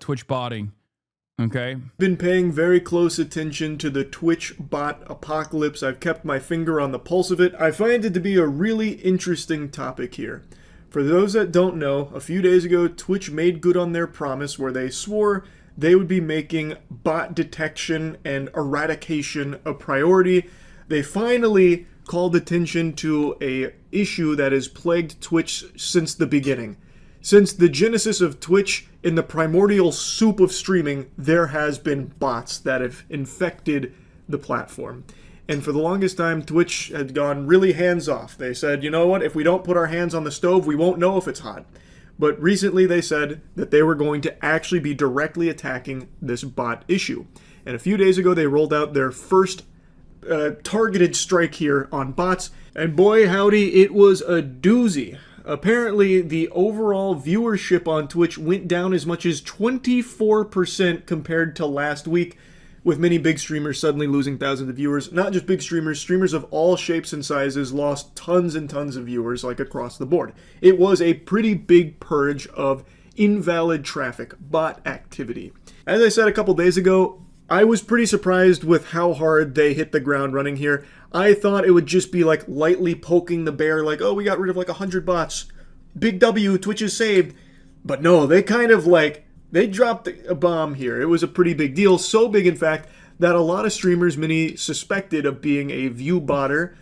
Twitch botting. Okay. Been paying very close attention to the Twitch bot apocalypse. I've kept my finger on the pulse of it. I find it to be a really interesting topic here. For those that don't know, a few days ago, Twitch made good on their promise where they swore they would be making bot detection and eradication a priority. They finally called attention to a issue that has plagued Twitch since the beginning. Since the genesis of Twitch, in the primordial soup of streaming, there has been bots that have infected the platform. And for the longest time, Twitch had gone really hands-off. They said, you know what, if we don't put our hands on the stove, we won't know if it's hot. But recently they said that they were going to actually be directly attacking this bot issue. And a few days ago, they rolled out their first targeted strike here on bots. And boy, howdy, it was a doozy. Apparently, the overall viewership on Twitch went down as much as 24% compared to last week, with many big streamers suddenly losing thousands of viewers. Not just big streamers, streamers of all shapes and sizes lost tons and tons of viewers, like across the board. It was a pretty big purge of invalid traffic, bot activity. As I said a couple days ago, I was pretty surprised with how hard they hit the ground running here. I thought it would just be like lightly poking the bear, like, oh, we got rid of like 100 bots. Big W, Twitch is saved. But no, they kind of like, they dropped a bomb here. It was a pretty big deal. So big, in fact, that a lot of streamers, many suspected of being a view botter,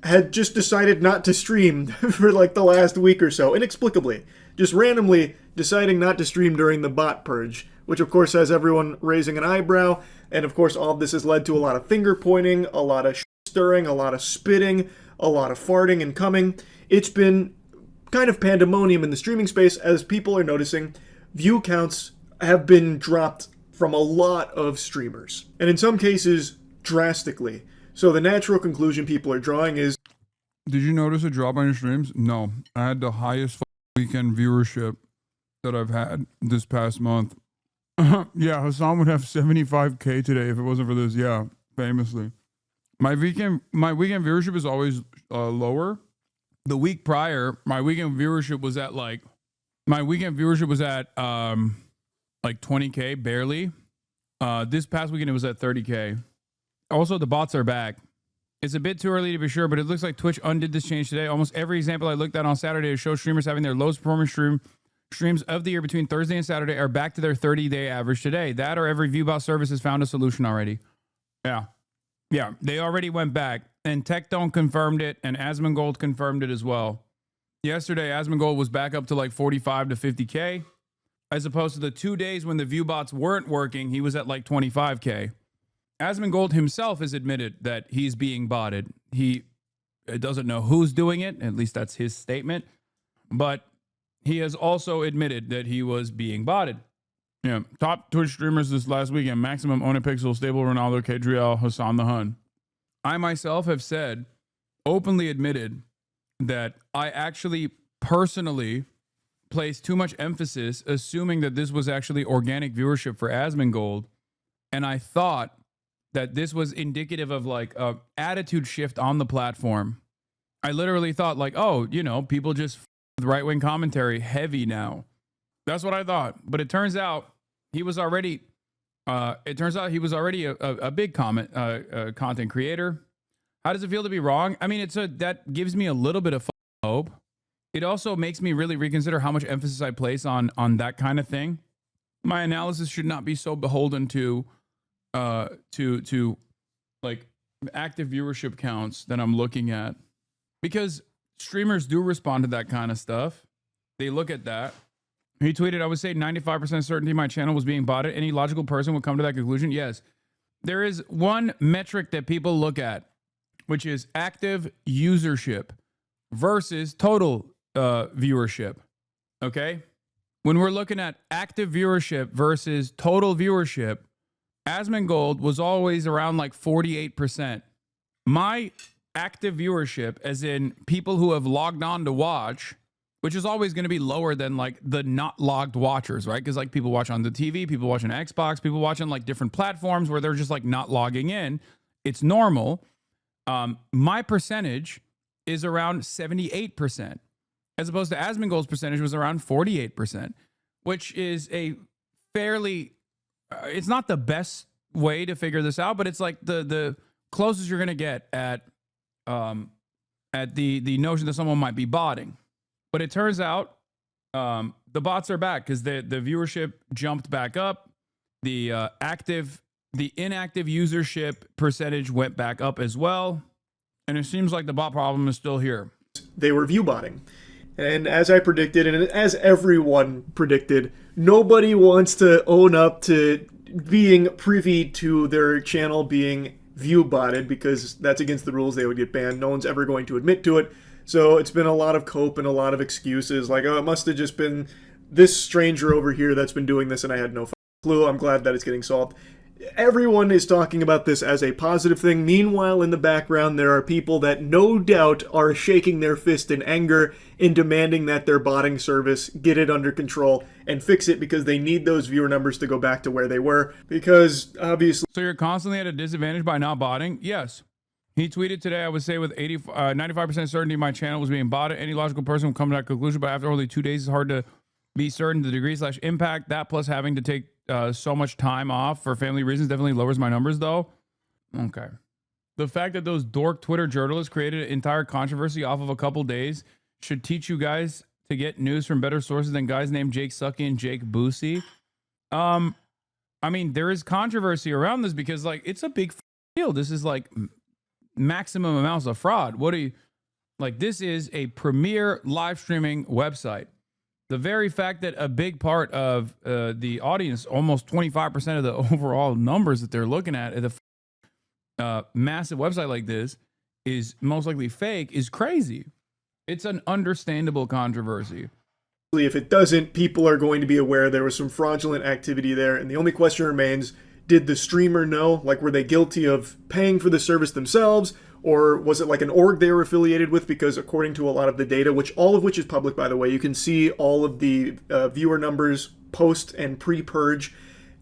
had just decided not to stream for like the last week or so, inexplicably. Just randomly deciding not to stream during the bot purge, which of course has everyone raising an eyebrow. And of course, all of this has led to a lot of finger pointing, a lot of stirring, a lot of spitting, a lot of farting and coming. It's been kind of pandemonium in the streaming space as people are noticing view counts have been dropped from a lot of streamers. And in some cases, drastically. So the natural conclusion people are drawing is, did you notice a drop on your streams? No. I had the highest weekend viewership that I've had this past month. Yeah, Hasan would have 75K today if it wasn't for this. Yeah, famously. My weekend viewership is always lower. The week prior, my weekend viewership was at like 20K, barely. This past weekend, it was at 30K. Also, the bots are back. It's a bit too early to be sure, but it looks like Twitch undid this change today. Almost every example I looked at on Saturday to show streamers having their lowest performing streams of the year between Thursday and Saturday are back to their 30-day average today. That or every ViewBot service has found a solution already. Yeah, they already went back. And TechDome confirmed it, and Asmongold confirmed it as well. Yesterday, Asmongold was back up to like 45 to 50K. As opposed to the 2 days when the ViewBots weren't working, he was at like 25K. Asmongold himself has admitted that he's being botted. He doesn't know who's doing it, at least that's his statement. But he has also admitted that he was being botted. Yeah, top Twitch streamers this last weekend: Maximum, Onipixel, Stable, Ronaldo, Kadriel, Hasan the Hun. I myself have said, openly admitted, that I actually personally placed too much emphasis assuming that this was actually organic viewership for Asmongold. And I thought that this was indicative of like a attitude shift on the platform. I literally thought like, oh, you know, people just with right-wing commentary heavy now. That's what I thought. But it turns out he was already a big content creator. How does it feel to be wrong? I mean, that gives me a little bit of hope. It also makes me really reconsider how much emphasis I place on that kind of thing. My analysis should not be so beholden to like active viewership counts that I'm looking at, because streamers do respond to that kind of stuff. They look at that. He tweeted, I would say 95% certainty my channel was being botted. Any logical person would come to that conclusion. Yes. There is one metric that people look at, which is active usership versus total viewership. Okay? When we're looking at active viewership versus total viewership, Asmongold was always around like 48%. My active viewership, as in people who have logged on to watch, which is always going to be lower than like the not logged watchers, right? Because like people watch on the TV, people watch on Xbox, people watch on like different platforms where they're just like not logging in. It's normal. My percentage is around 78%, as opposed to Asmongold's percentage was around 48%, which is a fairly, it's not the best way to figure this out, but it's like the closest you're going to get at the notion that someone might be botting. But it turns out the bots are back because the viewership jumped back up. The inactive usership percentage went back up as well. And it seems like the bot problem is still here. They were view botting. And as I predicted, and as everyone predicted, nobody wants to own up to being privy to their channel being view botted because that's against the rules. They would get banned. No one's ever going to admit to it. So it's been a lot of cope and a lot of excuses. Like, oh, it must have just been this stranger over here that's been doing this and I had no clue. I'm glad that it's getting solved. Everyone is talking about this as a positive thing. Meanwhile, in the background, there are people that no doubt are shaking their fist in anger in demanding that their botting service get it under control and fix it because they need those viewer numbers to go back to where they were. Because obviously... So you're constantly at a disadvantage by not botting? Yes. He tweeted today, I would say with 95% certainty my channel was being botted. Any logical person would come to that conclusion, but after only 2 days, it's hard to be certain the degree/impact. That plus having to take so much time off for family reasons definitely lowers my numbers though. Okay. The fact that those dork Twitter journalists created an entire controversy off of a couple days should teach you guys to get news from better sources than guys named Jake Sucky and Jake Boosie. I mean, there is controversy around this because like it's a big deal. This is like maximum amounts of fraud. What do you like? This is a premier live streaming website. The very fact that a big part of the audience, almost 25% of the overall numbers that they're looking at a massive website like this is most likely fake is crazy. It's an understandable controversy. If it doesn't, people are going to be aware there was some fraudulent activity there. And the only question remains, did the streamer know? Like, were they guilty of paying for the service themselves? Or was it like an org they were affiliated with? Because according to a lot of the data, all of which is public, by the way, you can see all of the viewer numbers post and pre-purge.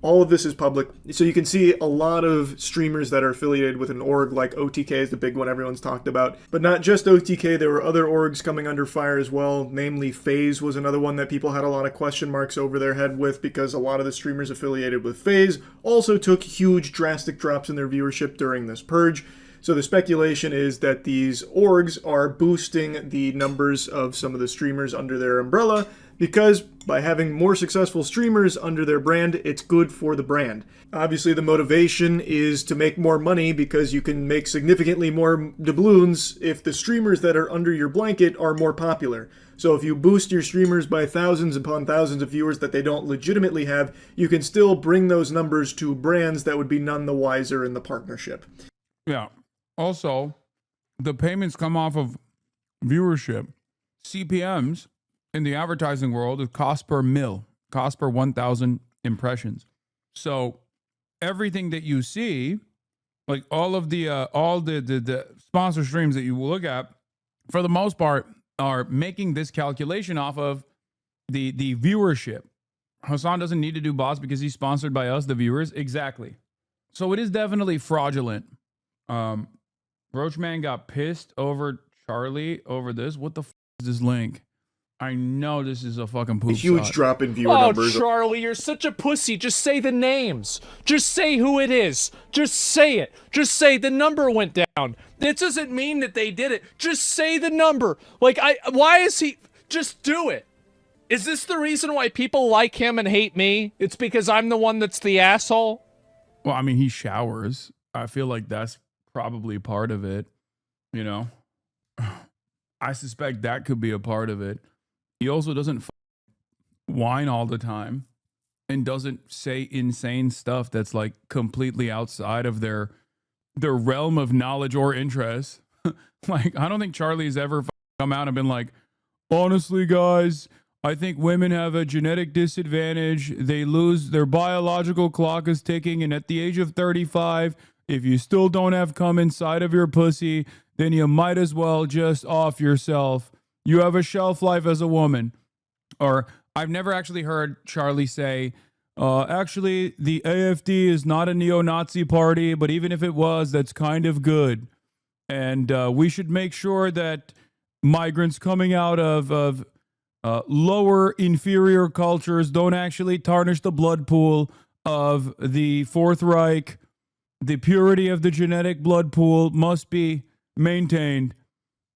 All of this is public. So you can see a lot of streamers that are affiliated with an org, like OTK is the big one everyone's talked about. But not just OTK, there were other orgs coming under fire as well. Namely, FaZe was another one that people had a lot of question marks over their head with because a lot of the streamers affiliated with FaZe also took huge drastic drops in their viewership during this purge. So the speculation is that these orgs are boosting the numbers of some of the streamers under their umbrella because by having more successful streamers under their brand, it's good for the brand. Obviously, the motivation is to make more money because you can make significantly more doubloons if the streamers that are under your blanket are more popular. So if you boost your streamers by thousands upon thousands of viewers that they don't legitimately have, you can still bring those numbers to brands that would be none the wiser in the partnership. Yeah. Also, the payments come off of viewership. CPMs in the advertising world is cost per 1,000 impressions. So everything that you see, like all the sponsor streams that you will look at, for the most part, are making this calculation off of the viewership. Hasan doesn't need to do bots because he's sponsored by us, the viewers. Exactly. So it is definitely fraudulent. Roachman got pissed over Charlie over this. What the f is this link? I know this is a fucking poop. A huge drop in viewer numbers. Oh, Charlie, you're such a pussy. Just say the names. Just say who it is. Just say it. Just say the number went down. It doesn't mean that they did it. Just say the number. Like, why is he... Just do it. Is this the reason why people like him and hate me? It's because I'm the one that's the asshole? Well, I mean, he showers. I feel like that's probably part of it, you know. I suspect that could be a part of it. He also doesn't whine all the time and doesn't say insane stuff that's like completely outside of their realm of knowledge or interest. Like, I don't think Charlie's ever come out and been like, honestly, guys, I think women have a genetic disadvantage. They lose their biological clock is ticking, and at the age of 35, if you still don't have cum inside of your pussy, then you might as well just off yourself. You have a shelf life as a woman. Or I've never actually heard Charlie say, actually, the AFD is not a neo-Nazi party, but even if it was, that's kind of good. And we should make sure that migrants coming out of lower inferior cultures don't actually tarnish the blood pool of the Fourth Reich. The purity of the genetic blood pool must be maintained.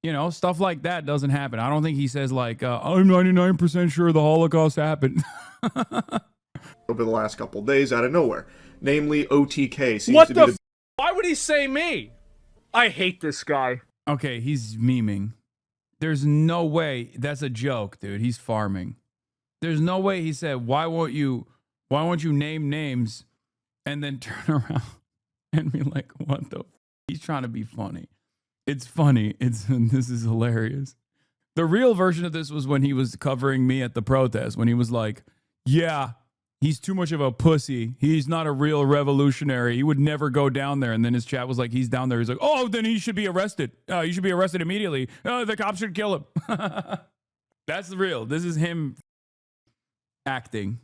You know, stuff like that doesn't happen. I don't think he says like, I'm 99% sure the Holocaust happened. Over the last couple days out of nowhere. Namely, OTK seems What to be the why would he say me? I hate this guy. Okay, he's memeing. There's no way that's a joke, dude. He's farming. There's no way he said, why won't you name names and then turn around and be like, what the he's trying to be funny. It's funny. This is hilarious. The real version of this was when he was covering me at the protest, when he was like, yeah, he's too much of a pussy. He's not a real revolutionary. He would never go down there. And then his chat was like, he's down there. He's like, oh, then he should be arrested. He should be arrested immediately. The cops should kill him. That's real. This is him acting.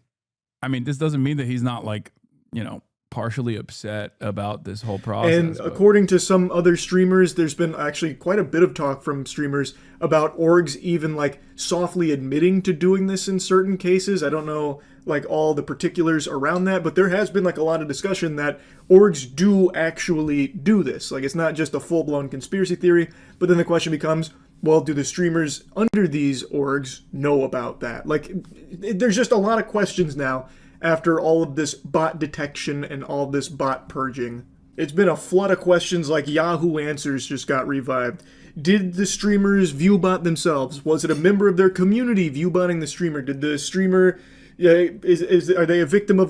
I mean, this doesn't mean that he's not like, you know, partially upset about this whole process. And according to some other streamers, there's been actually quite a bit of talk from streamers about orgs even like softly admitting to doing this in certain cases. I don't know like all the particulars around that, but there has been like a lot of discussion that orgs do actually do this. Like it's not just a full-blown conspiracy theory, but then the question becomes, well, do the streamers under these orgs know about that? Like there's just a lot of questions now after all of this bot detection and all this bot purging. It's been a flood of questions like Yahoo Answers just got revived. Did the streamers viewbot themselves? Was it a member of their community viewbotting the streamer? Did the streamer, are they a victim of...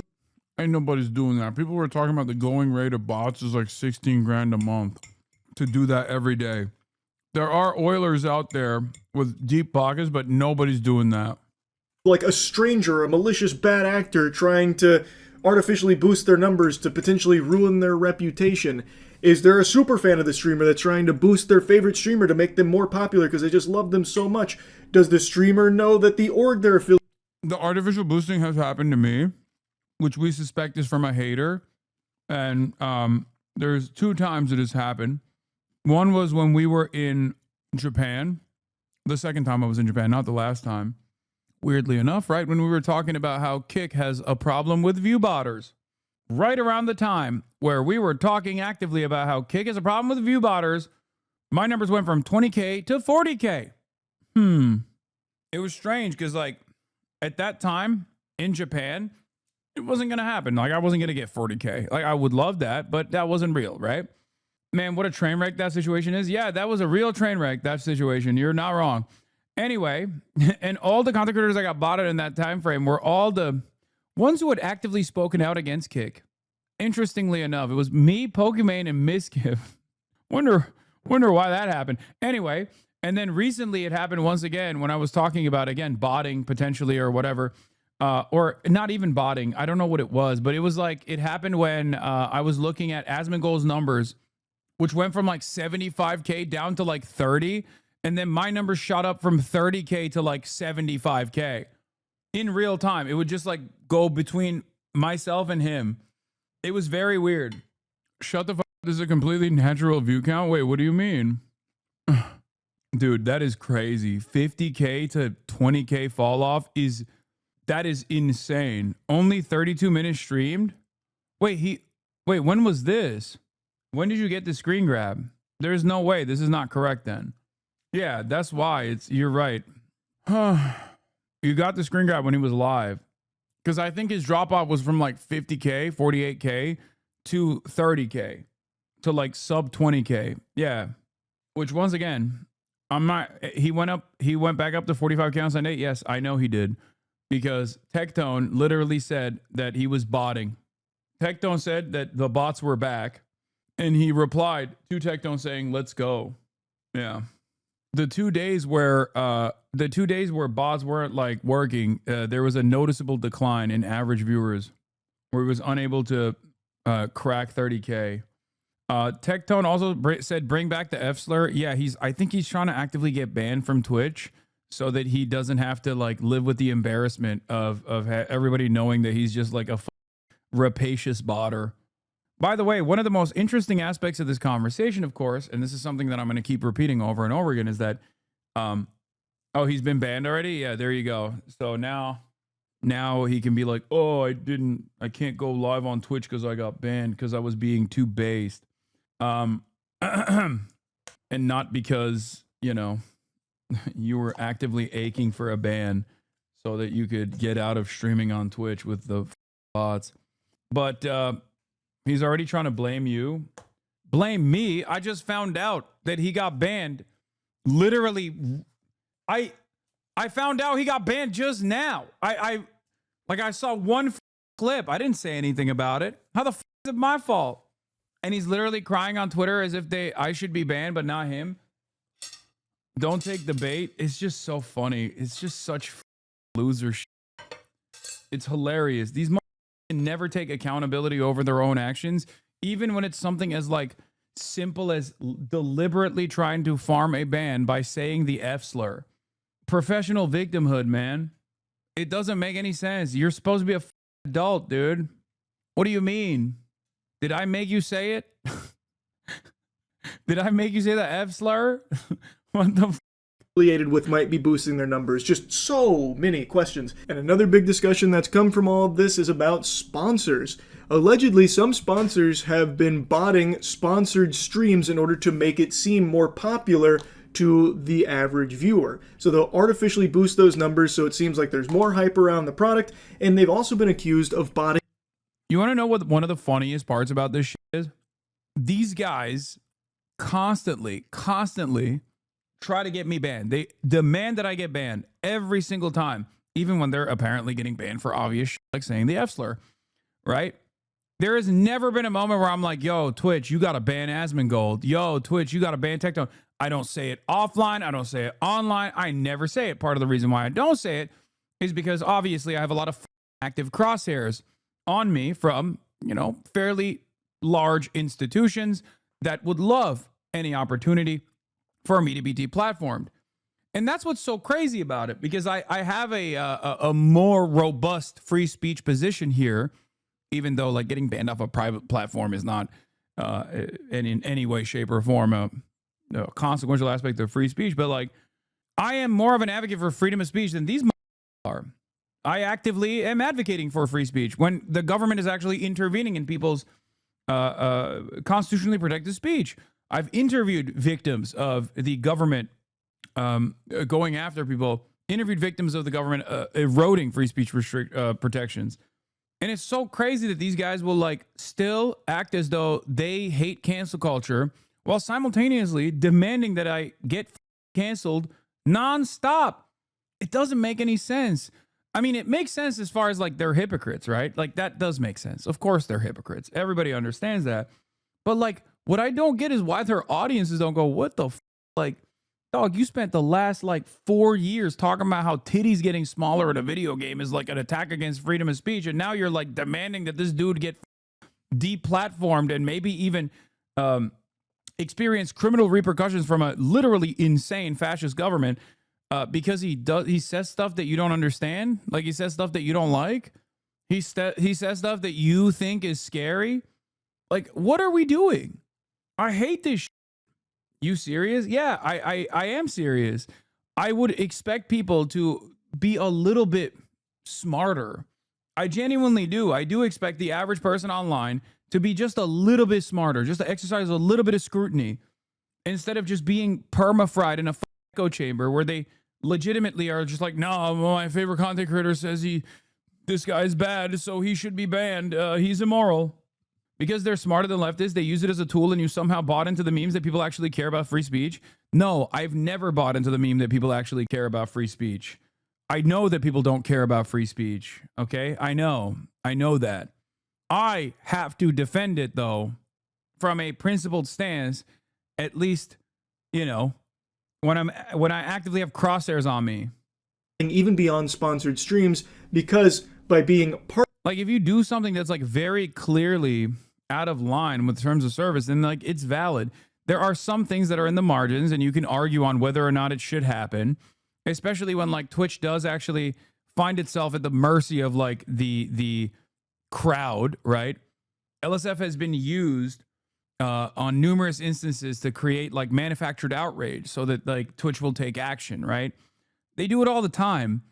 Ain't nobody's doing that. People were talking about the going rate of bots is like 16 grand a month to do that every day. There are Oilers out there with deep pockets, but nobody's doing that. Like a stranger, a malicious bad actor trying to artificially boost their numbers to potentially ruin their reputation. Is there a super fan of the streamer that's trying to boost their favorite streamer to make them more popular because they just love them so much? Does the streamer know that the org they're affiliated... The artificial boosting has happened to me, which we suspect is from a hater. And there's 2 times it has happened. One was when we were in Japan. The second time I was in Japan, not the last time. Weirdly enough, right when we were talking about how Kick has a problem with viewbotters. Right around the time where we were talking actively about how Kick has a problem with viewbotters, my numbers went from 20K to 40K. It was strange because like at that time in Japan, it wasn't going to happen. Like I wasn't going to get 40K. Like I would love that, but that wasn't real, right? Man, what a train wreck that situation is. Yeah, that was a real train wreck, that situation. You're not wrong. Anyway, and all the content creators I got botted in that time frame were all the ones who had actively spoken out against Kick. Interestingly enough, it was me, Pokimane, and Miskiff. Wonder why that happened. Anyway, and then recently it happened once again when I was talking about, again, botting potentially or whatever. Or not even botting. I don't know what it was, but it was like it happened when I was looking at Asmongold's numbers, which went from like 75K down to like 30. And then my numbers shot up from 30K to like 75K in real time. It would just like go between myself and him. It was very weird. Shut the fuck up. This is a completely natural view count. Wait, what do you mean? Dude, that is crazy. 50K to 20K fall off that is insane. Only 32 minutes streamed. Wait, when was this? When did you get the screen grab? There's no way. This is not correct then. Yeah, that's why you're right. You got the screen grab when he was live. Because I think his drop off was from like 50K, 48K to 30K to like sub 20K. Yeah. Which once again, he went back up to 45K on Sunday. Yes, I know he did. Because Tectone literally said that he was botting. Tectone said that the bots were back. And he replied to Tectone saying, let's go. Yeah. The 2 days where bots weren't like working, there was a noticeable decline in average viewers, where he was unable to crack 30K. Tectone also said bring back the F slur. Yeah, I think he's trying to actively get banned from Twitch so that he doesn't have to like live with the embarrassment of everybody knowing that he's just like a rapacious botter. By the way, one of the most interesting aspects of this conversation, of course, and this is something that I'm going to keep repeating over and over again, is that Oh, he's been banned already? Yeah, there you go. So now he can be like, oh, I can't go live on Twitch because I got banned because I was being too based. And not because, you know, you were actively aching for a ban so that you could get out of streaming on Twitch with the bots. But he's already trying to blame you. Blame me? I just found out that he got banned. Literally, I found out he got banned just now. I saw one clip. I didn't say anything about it. How the f is it my fault? And he's literally crying on Twitter as if I should be banned, but not him. Don't take the bait. It's just so funny. It's just such loser shit. It's hilarious. These can never take accountability over their own actions, even when it's something as like simple as deliberately trying to farm a ban by saying the F slur. Professional victimhood, man. It doesn't make any sense. You're supposed to be a adult, dude. What do you mean? Did I make you say it? Did I make you say the F slur? What the affiliated with might be boosting their numbers. Just so many questions. And another big discussion that's come from all of this is about sponsors. Allegedly, some sponsors have been botting sponsored streams in order to make it seem more popular to the average viewer. So they'll artificially boost those numbers so it seems like there's more hype around the product, and they've also been accused of botting. You want to know what one of the funniest parts about this shit is? These guys constantly try to get me banned. They demand that I get banned every single time, even when they're apparently getting banned for obvious shit, like saying the F slur, right? There has never been a moment where I'm like, yo, Twitch, you got to ban Asmongold. Yo, Twitch, you got to ban Tectone. I don't say it offline. I don't say it online. I never say it. Part of the reason why I don't say it is because obviously I have a lot of active crosshairs on me from, you know, fairly large institutions that would love any opportunity for me to be deplatformed. And that's what's so crazy about it, because I have a more robust free speech position here, even though like getting banned off a private platform is not in any way, shape, or form a consequential aspect of free speech. But like, I am more of an advocate for freedom of speech than these are. I actively am advocating for free speech when the government is actually intervening in people's constitutionally protected speech. I've interviewed victims of the government going after people, interviewed victims of the government eroding free speech protections. And it's so crazy that these guys will like still act as though they hate cancel culture while simultaneously demanding that I get canceled nonstop. It doesn't make any sense. I mean, it makes sense as far as like they're hypocrites, right? Like that does make sense. Of course they're hypocrites. Everybody understands that. But like, what I don't get is why their audiences don't go, what the like, dog, you spent the last like 4 years talking about how titties getting smaller in a video game is like an attack against freedom of speech. And now you're like demanding that this dude get deplatformed and maybe even experience criminal repercussions from a literally insane fascist government because he says stuff that you don't understand. Like he says stuff that you don't like. He says stuff that you think is scary. Like, what are we doing? I hate this shit. You serious? Yeah, I am serious. I would expect people to be a little bit smarter. I genuinely do. I do expect the average person online to be just a little bit smarter, just to exercise a little bit of scrutiny instead of just being perma-fried in a echo chamber where they legitimately are just like, no, my favorite content creator says this guy's bad, so he should be banned. He's immoral. Because they're smarter than leftists, they use it as a tool, and you somehow bought into the memes that people actually care about free speech. No, I've never bought into the meme that people actually care about free speech. I know that people don't care about free speech, okay? I know that. I have to defend it, though, from a principled stance, at least, you know, when I actively have crosshairs on me. And even beyond sponsored streams, because by being part, like if you do something that's like very clearly out of line with terms of service, then like it's valid. There are some things that are in the margins and you can argue on whether or not it should happen, especially when like Twitch does actually find itself at the mercy of like the crowd, right? LSF has been used on numerous instances to create like manufactured outrage so that like Twitch will take action, right? They do it all the time.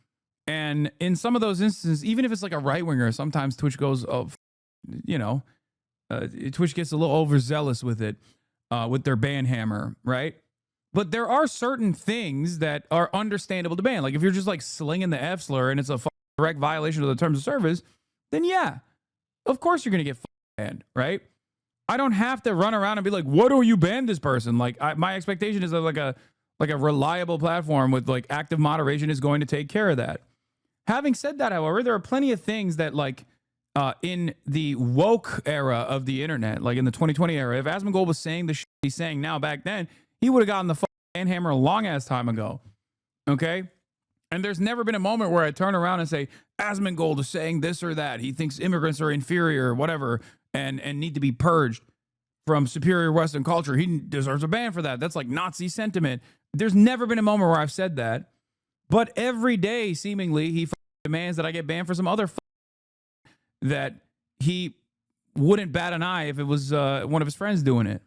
And in some of those instances, even if it's like a right winger, sometimes Twitch goes, Twitch gets a little overzealous with it, with their ban hammer, right? But there are certain things that are understandable to ban. Like if you're just like slinging the F slur and it's a direct violation of the terms of service, then yeah, of course you're going to get banned, right? I don't have to run around and be like, what do you ban this person? Like my expectation is that like a reliable platform with like active moderation is going to take care of that. Having said that, however, there are plenty of things that like in the woke era of the internet, like in the 2020 era, if Asmongold was saying the shit he's saying now back then, he would have gotten the ban hammer a long ass time ago. Okay? And there's never been a moment where I turn around and say, Asmongold is saying this or that. He thinks immigrants are inferior or whatever and need to be purged from superior Western culture. He deserves a ban for that. That's like Nazi sentiment. There's never been a moment where I've said that. But every day, seemingly, he demands that I get banned for some other that he wouldn't bat an eye if it was one of his friends doing it.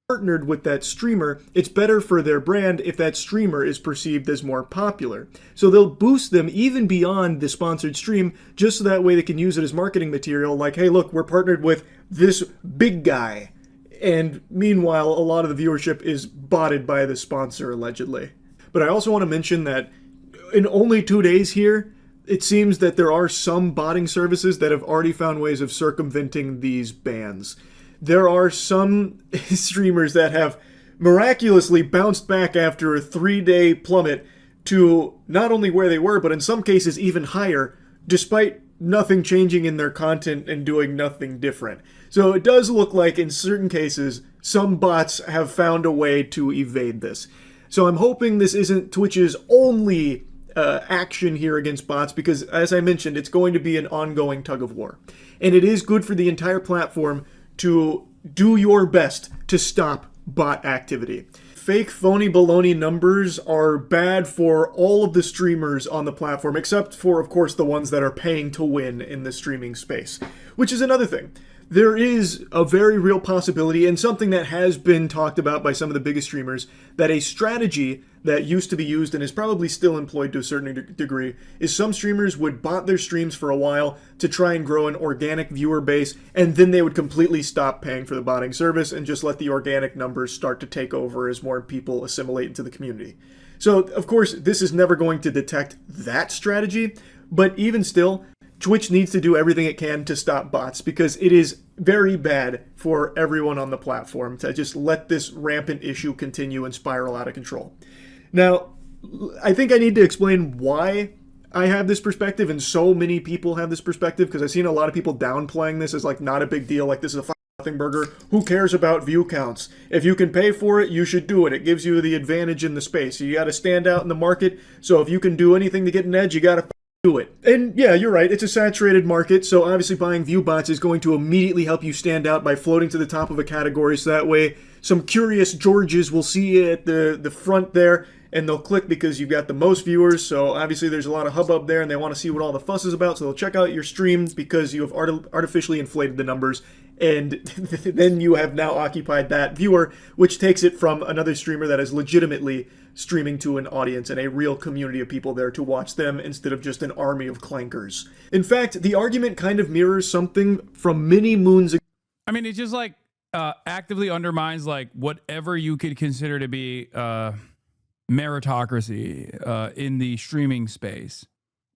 Partnered with that streamer, it's better for their brand if that streamer is perceived as more popular. So they'll boost them even beyond the sponsored stream, just so that way they can use it as marketing material, like, hey, look, we're partnered with this big guy. And meanwhile, a lot of the viewership is botted by the sponsor, allegedly. But I also want to mention that in only 2 days here, it seems that there are some botting services that have already found ways of circumventing these bans. There are some streamers that have miraculously bounced back after a 3-day plummet to not only where they were, but in some cases even higher, despite nothing changing in their content and doing nothing different. So it does look like in certain cases, some bots have found a way to evade this. So I'm hoping this isn't Twitch's only action here against bots, because as I mentioned, it's going to be an ongoing tug of war. And it is good for the entire platform to do your best to stop bot activity. Fake, phony, baloney numbers are bad for all of the streamers on the platform, except for, of course, the ones that are paying to win in the streaming space, which is another thing. There is a very real possibility, and something that has been talked about by some of the biggest streamers, that a strategy that used to be used and is probably still employed to a certain degree is some streamers would bot their streams for a while to try and grow an organic viewer base, and then they would completely stop paying for the botting service and just let the organic numbers start to take over as more people assimilate into the community. So, of course, this is never going to detect that strategy, but even still, Twitch needs to do everything it can to stop bots, because it is very bad for everyone on the platform to just let this rampant issue continue and spiral out of control. Now, I think I need to explain why I have this perspective and so many people have this perspective, because I've seen a lot of people downplaying this as like not a big deal, like this is a nothing burger. Who cares about view counts? If you can pay for it, you should do it. It gives you the advantage in the space. You got to stand out in the market, so if you can do anything to get an edge, you got to do it. And yeah, you're right, it's a saturated market, so obviously buying view bots is going to immediately help you stand out by floating to the top of a category, so that way some curious Georges will see you at the front there, and they'll click because you've got the most viewers, so obviously there's a lot of hubbub there, and they want to see what all the fuss is about, so they'll check out your stream because you have artificially inflated the numbers, and then you have now occupied that viewer, which takes it from another streamer that is legitimately streaming to an audience and a real community of people there to watch them instead of just an army of clankers. In fact, the argument kind of mirrors something from many moons ago. I mean, it just like actively undermines like whatever you could consider to be meritocracy in the streaming space.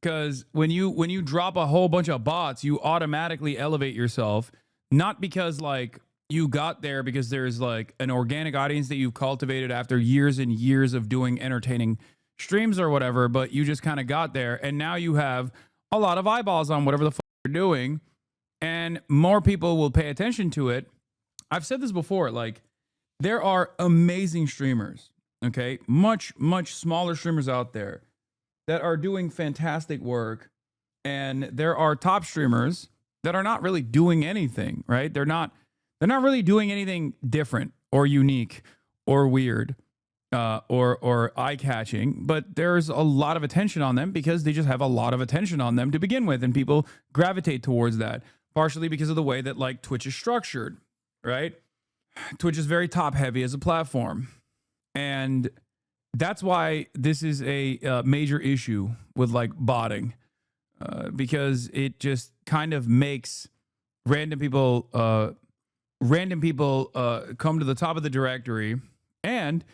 Because when you drop a whole bunch of bots, you automatically elevate yourself, not because like you got there because there's like an organic audience that you've cultivated after years and years of doing entertaining streams or whatever, but you just kind of got there and now you have a lot of eyeballs on whatever the fuck you're doing and more people will pay attention to it. I've said this before, like there are amazing streamers, okay? Much smaller streamers out there that are doing fantastic work, and there are top streamers that are not really doing anything, right? They're not really doing anything different or unique or weird or eye-catching, but there's a lot of attention on them because they just have a lot of attention on them to begin with, and people gravitate towards that, partially because of the way that like Twitch is structured, right? Twitch is very top-heavy as a platform, and that's why this is a major issue with like botting, because it just kind of makes random people come to the top of the directory and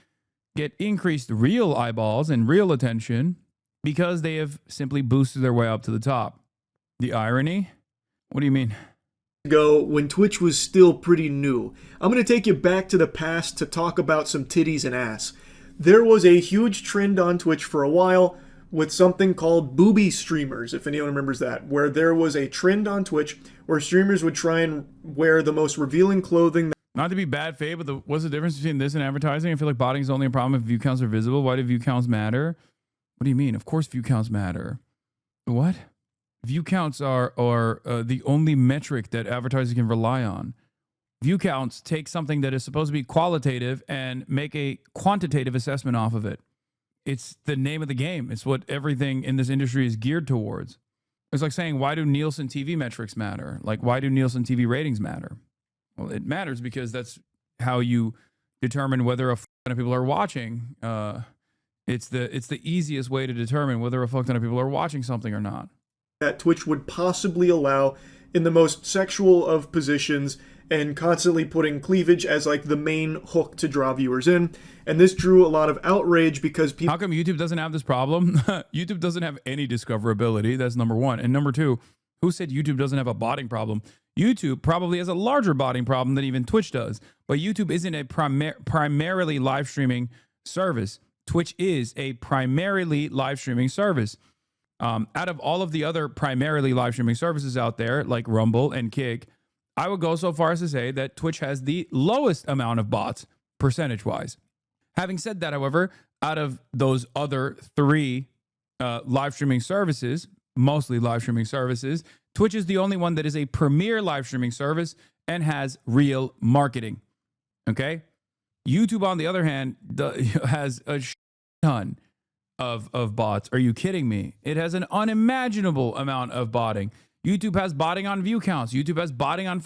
get increased real eyeballs and real attention because they have simply boosted their way up to the top. The irony? What do you mean? Ago when Twitch was still pretty new. I'm going to take you back to the past to talk about some titties and ass. There was a huge trend on Twitch for a while with something called booby streamers, if anyone remembers that, where there was a trend on Twitch where streamers would try and wear the most revealing clothing. Not to be bad, Faye, but what's the difference between this and advertising? I feel like botting is only a problem if view counts are visible. Why do view counts matter? What do you mean? Of course view counts matter. What? View counts are the only metric that advertisers can rely on. View counts take something that is supposed to be qualitative and make a quantitative assessment off of it. It's the name of the game. It's what everything in this industry is geared towards. It's like saying, why do Nielsen TV metrics matter? Like, why do Nielsen TV ratings matter? Well, it matters because that's how you determine whether a ton of people are watching. It's the easiest way to determine whether a ton of people are watching something or not. That Twitch would possibly allow in the most sexual of positions and constantly putting cleavage as like the main hook to draw viewers in. And this drew a lot of outrage because people... How come YouTube doesn't have this problem? YouTube doesn't have any discoverability. That's number one. And number two, who said YouTube doesn't have a botting problem? YouTube probably has a larger botting problem than even Twitch does. But YouTube isn't a primarily live streaming service. Twitch is a primarily live streaming service. Out of all of the other primarily live streaming services out there, like Rumble and Kick, I would go so far as to say that Twitch has the lowest amount of bots percentage-wise. Having said that, however, out of those other three live streaming services, mostly live streaming services, Twitch is the only one that is a premier live streaming service and has real marketing. Okay? YouTube, on the other hand, has a ton of bots. Are you kidding me? It has an unimaginable amount of botting. YouTube has botting on view counts. YouTube has botting on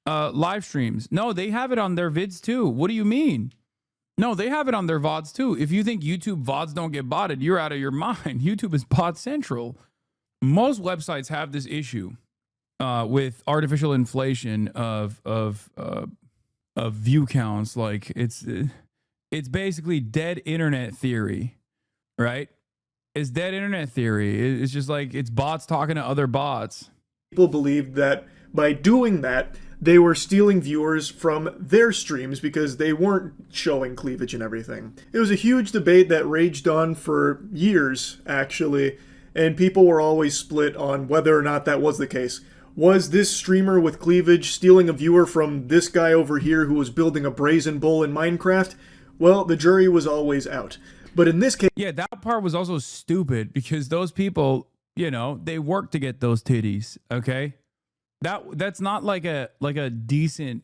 live streams. No, they have it on their vids too. What do you mean? No, they have it on their VODs too. If you think YouTube VODs don't get botted, you're out of your mind. YouTube is bot central. Most websites have this issue with artificial inflation of view counts. Like it's basically dead internet theory, right? It's dead internet theory. It's just like it's bots talking to other bots. People believed that by doing that, they were stealing viewers from their streams because they weren't showing cleavage and everything. It was a huge debate that raged on for years, actually, and people were always split on whether or not that was the case. Was this streamer with cleavage stealing a viewer from this guy over here who was building a brazen bull in Minecraft? Well, the jury was always out. But in this case... Yeah, that part was also stupid because those people, you know, they work to get those titties, okay? That's not like a decent...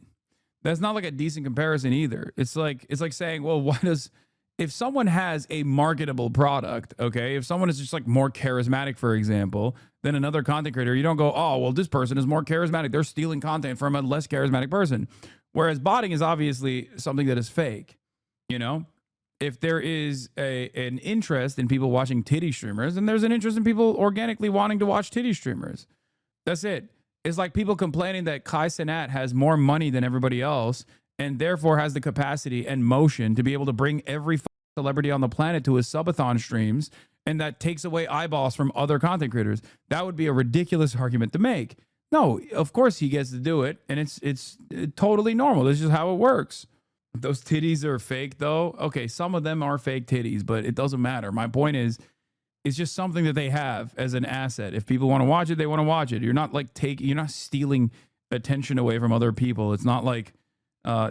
That's not like a decent comparison either. It's like saying, well, why does... If someone has a marketable product, okay, if someone is just like more charismatic, for example, than another content creator, you don't go, oh, well, this person is more charismatic. They're stealing content from a less charismatic person. Whereas botting is obviously something that is fake, you know? If there is an interest in people watching titty streamers, then there's an interest in people organically wanting to watch titty streamers. That's it. It's like people complaining that Kai Cenat has more money than everybody else and therefore has the capacity and motion to be able to bring every celebrity on the planet to his subathon streams, and that takes away eyeballs from other content creators. That would be a ridiculous argument to make. No, of course he gets to do it, and it's totally normal. This is how it works. Those titties are fake, though. Okay, some of them are fake titties, but it doesn't matter. My point is, it's just something that they have as an asset. If people want to watch it, they want to watch it. You're not like you're not stealing attention away from other people. It's not like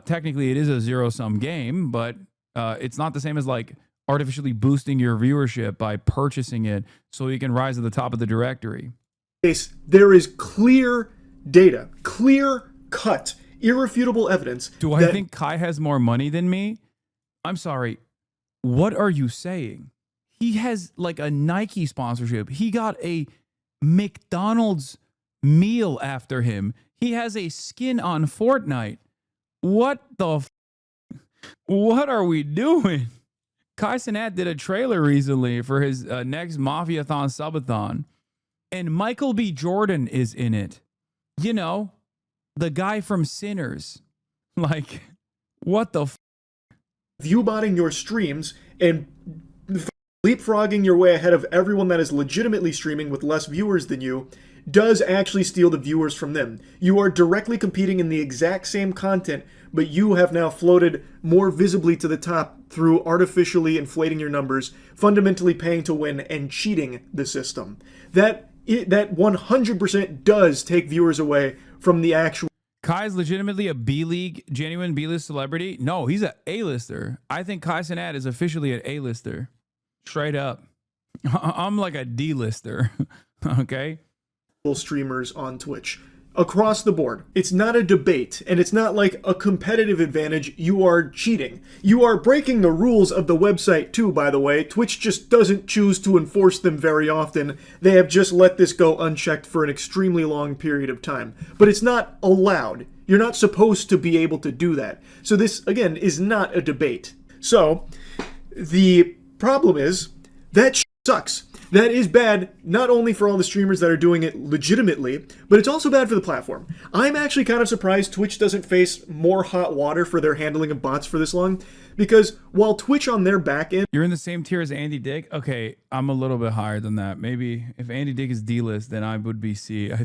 technically it is a zero-sum game, but it's not the same as like artificially boosting your viewership by purchasing it so you can rise to the top of the directory. There is clear data, clear cut, irrefutable evidence. Do I think Kai has more money than me? I'm sorry. What are you saying? He has like a Nike sponsorship. He got a McDonald's meal after him. He has a skin on Fortnite. What the what are we doing? Kai Cenat did a trailer recently for his next Mafia-thon subathon, and Michael B. Jordan is in it. You know, the guy from Sinners. Like, what the Viewbotting your streams and leapfrogging your way ahead of everyone that is legitimately streaming with less viewers than you does actually steal the viewers from them. You are directly competing in the exact same content, but you have now floated more visibly to the top through artificially inflating your numbers, fundamentally paying to win, and cheating the system. That 100% does take viewers away from the actual. Kai's legitimately a B-League, genuine B-list celebrity? No, he's a A-lister. I think Kai Cenat is officially an A-lister. Straight up. I'm like a D-lister. Okay? Streamers on Twitch. Across the board. It's not a debate, and it's not like a competitive advantage. You are cheating. You are breaking the rules of the website too, by the way. Twitch just doesn't choose to enforce them very often. They have just let this go unchecked for an extremely long period of time. But it's not allowed. You're not supposed to be able to do that. So this, again, is not a debate. So, the problem is, that sucks. That is bad, not only for all the streamers that are doing it legitimately, but it's also bad for the platform. I'm actually kind of surprised Twitch doesn't face more hot water for their handling of bots for this long, because while Twitch on their back end... You're in the same tier as Andy Dick? Okay, I'm a little bit higher than that. Maybe if Andy Dick is D-list, then I would be C, I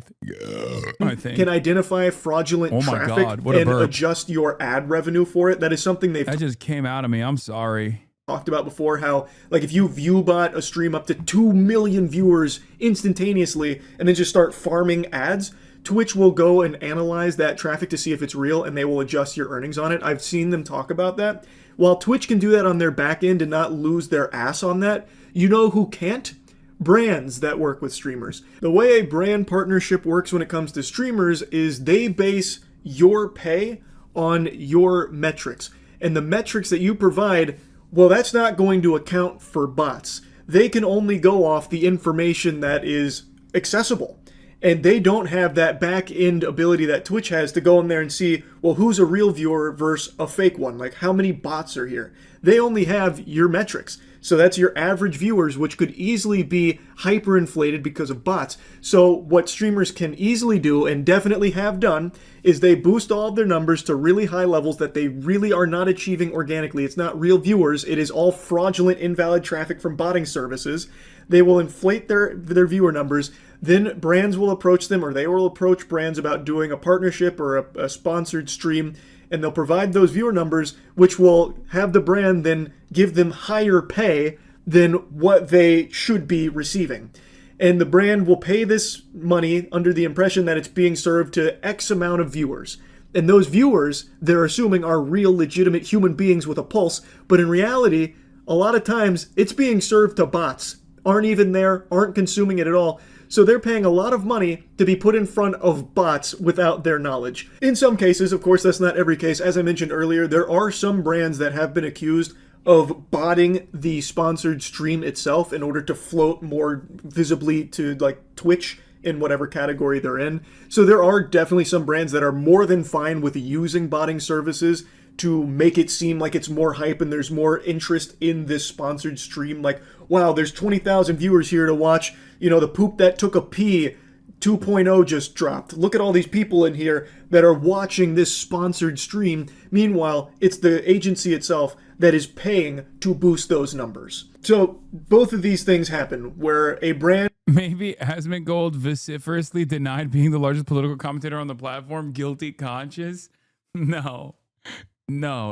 think. Can identify fraudulent traffic and adjust your ad revenue for it. That is something they've... That just came out of me. I'm sorry. Talked about before, how like if you viewbot a stream up to 2 million viewers instantaneously and then just start farming ads, Twitch will go and analyze that traffic to see if it's real, and they will adjust your earnings on it. I've seen them talk about that. While Twitch can do that on their back end and not lose their ass on that, you know who can't? Brands that work with streamers. The way a brand partnership works when it comes to streamers is they base your pay on your metrics, and the metrics that you provide, well, that's not going to account for bots. They can only go off the information that is accessible. And they don't have that back-end ability that Twitch has to go in there and see, well, who's a real viewer versus a fake one? Like, how many bots are here? They only have your metrics. So that's your average viewers, which could easily be hyperinflated because of bots. So what streamers can easily do, and definitely have done, is they boost all of their numbers to really high levels that they really are not achieving organically. It's not real viewers. It is all fraudulent, invalid traffic from botting services. They will inflate their viewer numbers. Then brands will approach them, or they will approach brands about doing a partnership or a sponsored stream, and they'll provide those viewer numbers, which will have the brand then give them higher pay than what they should be receiving. And the brand will pay this money under the impression that it's being served to X amount of viewers. And those viewers, they're assuming, are real, legitimate human beings with a pulse, but in reality, a lot of times, it's being served to bots. Aren't even there, aren't consuming it at all. So they're paying a lot of money to be put in front of bots without their knowledge. In some cases, of course, that's not every case. As I mentioned earlier, there are some brands that have been accused of botting the sponsored stream itself in order to float more visibly to like Twitch in whatever category they're in. So there are definitely some brands that are more than fine with using botting services to make it seem like it's more hype and there's more interest in this sponsored stream. Like, wow, there's 20,000 viewers here to watch, you know, the poop that took a pee 2.0 just dropped. Look at all these people in here that are watching this sponsored stream. Meanwhile, it's the agency itself that is paying to boost those numbers. So both of these things happen where a brand... Maybe Asmongold vociferously denied being the largest political commentator on the platform, guilty conscious? No,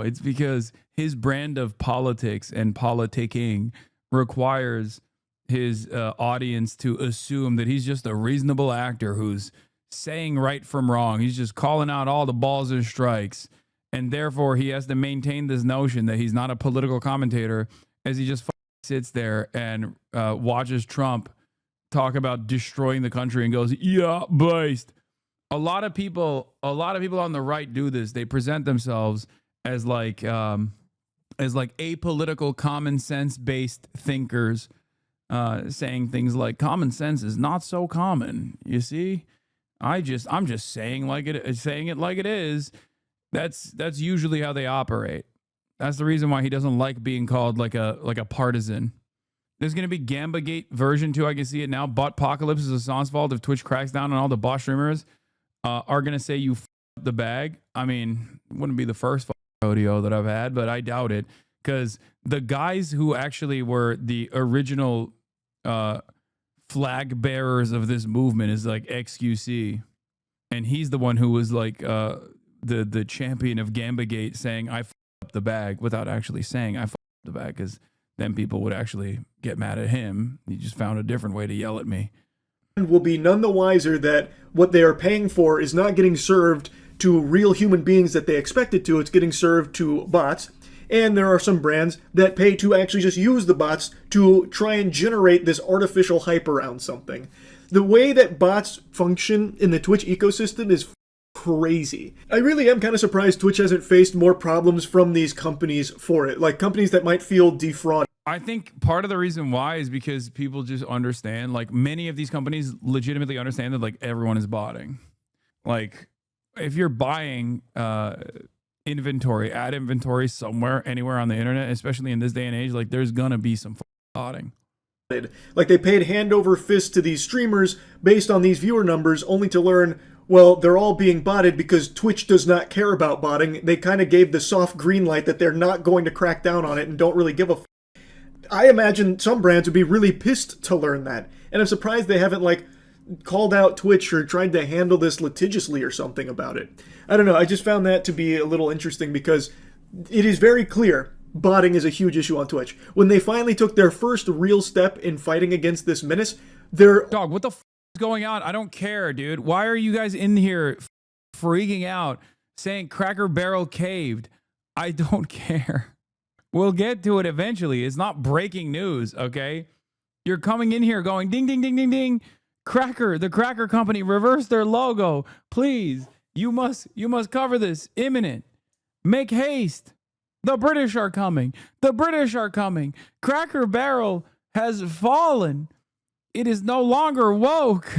it's because his brand of politics and politicking requires his audience to assume that he's just a reasonable actor who's saying right from wrong. He's just calling out all the balls and strikes. And therefore, he has to maintain this notion that he's not a political commentator as he just sits there and watches Trump talk about destroying the country and goes, yeah, based. A lot of people on the right do this. They present themselves as like apolitical, common sense based thinkers, saying things like common sense is not so common. You see, I'm just saying it like it is. That's usually how they operate. That's the reason why he doesn't like being called like a partisan. There's going to be Gambagate version 2. I can see it now. Botpocalypse is Hasan's fault if Twitch cracks down on all the bot streamers. Are going to say you f***ed the bag. I mean, it wouldn't be the first rodeo that I've had, but I doubt it. Because the guys who actually were the original flag bearers of this movement is like XQC. And he's the one who was like the champion of Gambagate saying, I f***ed up the bag without actually saying I f***ed up the bag. Because then people would actually get mad at him. He just found a different way to yell at me. Will be none the wiser that what they are paying for is not getting served to real human beings that they expect it to. It's getting served to bots. And there are some brands that pay to actually just use the bots to try and generate this artificial hype around something. The way that bots function in the Twitch ecosystem is crazy. I really am kind of surprised Twitch hasn't faced more problems from these companies for it, like companies that might feel defrauded. I think part of the reason why is because people just understand, like many of these companies legitimately understand that like everyone is botting. Like if you're buying inventory, ad inventory somewhere, anywhere on the internet, especially in this day and age, like there's gonna be some botting. Like they paid hand over fist to these streamers based on these viewer numbers only to learn, well, they're all being botted because Twitch does not care about botting. They kind of gave the soft green light that they're not going to crack down on it and don't really give a I imagine some brands would be really pissed to learn that. And I'm surprised they haven't, like, called out Twitch or tried to handle this litigiously or something about it. I don't know. I just found that to be a little interesting because it is very clear botting is a huge issue on Twitch. When they finally took their first real step in fighting against this menace, they're... Dog, what the f is going on? I don't care, dude. Why are you guys in here freaking out saying Cracker Barrel caved? I don't care. We'll get to it eventually. It's not breaking news, okay? You're coming in here going ding, ding, ding, ding, ding. Cracker, the Cracker Company reversed their logo. Please, you must cover this. Imminent. Make haste. The British are coming. The British are coming. Cracker Barrel has fallen. It is no longer woke.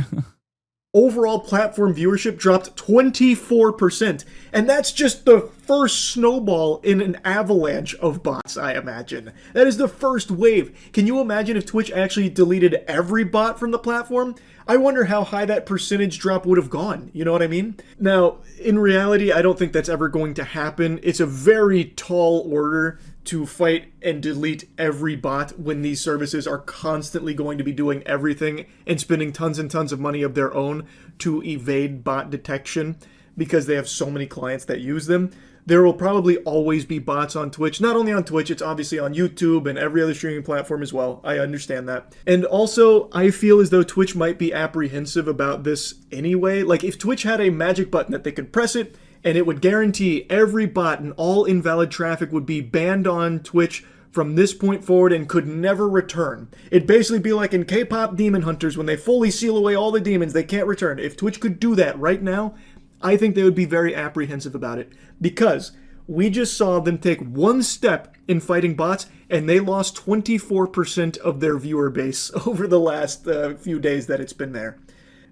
Overall platform viewership dropped 24%. And that's just the first snowball in an avalanche of bots, I imagine. That is the first wave. Can you imagine if Twitch actually deleted every bot from the platform? I wonder how high that percentage drop would have gone. You know what I mean? Now, in reality, I don't think that's ever going to happen. It's a very tall order to fight and delete every bot when these services are constantly going to be doing everything and spending tons and tons of money of their own to evade bot detection because they have so many clients that use them. There will probably always be bots on Twitch. Not only on Twitch, it's obviously on YouTube and every other streaming platform as well. I understand that. And also, I feel as though Twitch might be apprehensive about this anyway. Like, if Twitch had a magic button that they could press it, and it would guarantee every bot and all invalid traffic would be banned on Twitch from this point forward and could never return. It'd basically be like in K-pop Demon Hunters when they fully seal away all the demons, they can't return. If Twitch could do that right now, I think they would be very apprehensive about it. Because we just saw them take one step in fighting bots and they lost 24% of their viewer base over the last few days that it's been there.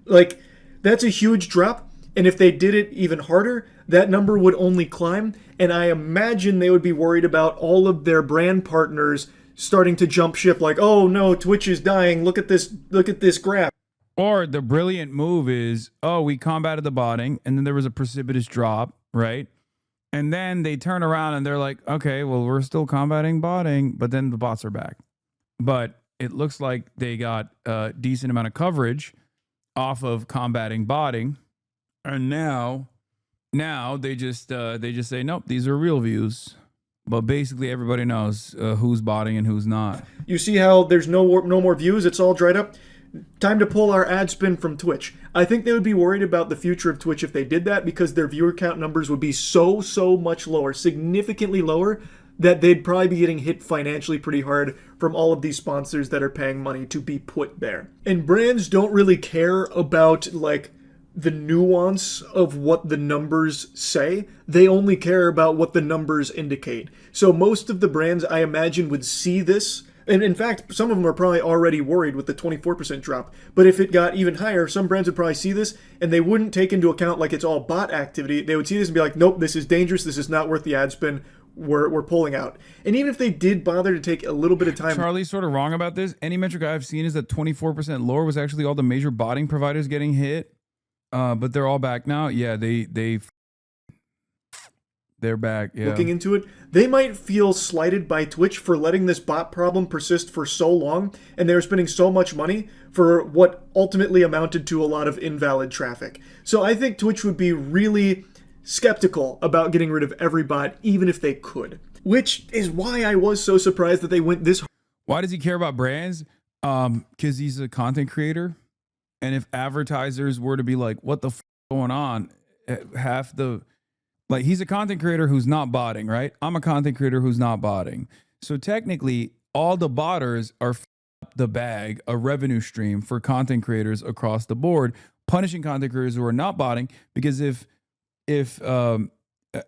Like, that's a huge drop. And if they did it even harder, that number would only climb. And I imagine they would be worried about all of their brand partners starting to jump ship like, oh no, Twitch is dying. Look at this graph. Or the brilliant move is, oh, we combated the botting and then there was a precipitous drop, right? And then they turn around and they're like, okay, well, we're still combating botting, but then the bots are back. But it looks like they got a decent amount of coverage off of combating botting. And now they just say, nope, these are real views. But basically everybody knows who's botting and who's not. You see how there's no more views? It's all dried up. Time to pull our ad spin from Twitch. I think they would be worried about the future of Twitch if they did that because their viewer count numbers would be so much lower, significantly lower, that they'd probably be getting hit financially pretty hard from all of these sponsors that are paying money to be put there. And brands don't really care about, like, the nuance of what the numbers say. They only care about what the numbers indicate. So most of the brands, I imagine, would see this. And in fact, some of them are probably already worried with the 24% drop. But if it got even higher, some brands would probably see this and they wouldn't take into account like it's all bot activity. They would see this and be like, nope, this is dangerous. This is not worth the ad spend. were pulling out. And even if they did bother to take a little bit of time, Charlie's sort of wrong about this. Any metric I've seen is that 24% lower was actually all the major botting providers getting hit. But they're all back now. Yeah, they're back. Yeah. looking into it, they might feel slighted by Twitch for letting this bot problem persist for so long, and they were spending so much money for what ultimately amounted to a lot of invalid traffic. So I think Twitch would be really skeptical about getting rid of every bot, even if they could. Which is why I was so surprised that they went this hard. Why does he care about brands? Because he's a content creator. And if advertisers were to be like, what the f going on? Half the... Like, he's a content creator who's not botting, right? I'm a content creator who's not botting. So technically, all the botters are up the bag, a revenue stream for content creators across the board, punishing content creators who are not botting. Because if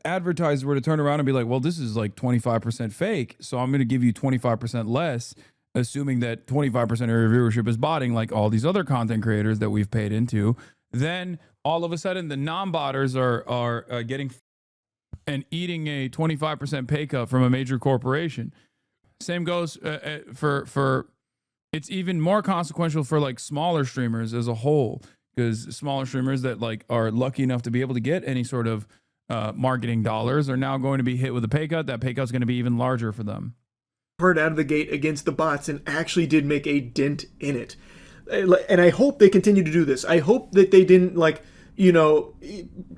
advertisers were to turn around and be like, well, this is like 25% fake, so I'm going to give you 25% less, assuming that 25% of your viewership is botting, like all these other content creators that we've paid into, then all of a sudden the non-botters are getting and eating a 25% pay cut from a major corporation. Same goes for it's even more consequential for like smaller streamers as a whole, because smaller streamers that like are lucky enough to be able to get any sort of marketing dollars are now going to be hit with a pay cut. That pay cut's going to be even larger for them. Hard out of the gate against the bots and actually did make a dent in it. And I hope they continue to do this. I hope that they didn't like, you know,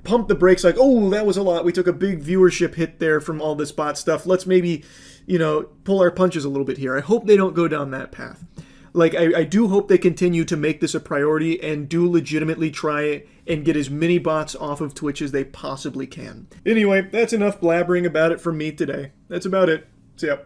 pump the brakes like, oh, that was a lot. We took a big viewership hit there from all this bot stuff. Let's maybe, you know, pull our punches a little bit here. I hope they don't go down that path. Like, I do hope they continue to make this a priority and do legitimately try and get as many bots off of Twitch as they possibly can. Anyway, that's enough blabbering about it from me today. That's about it. See ya.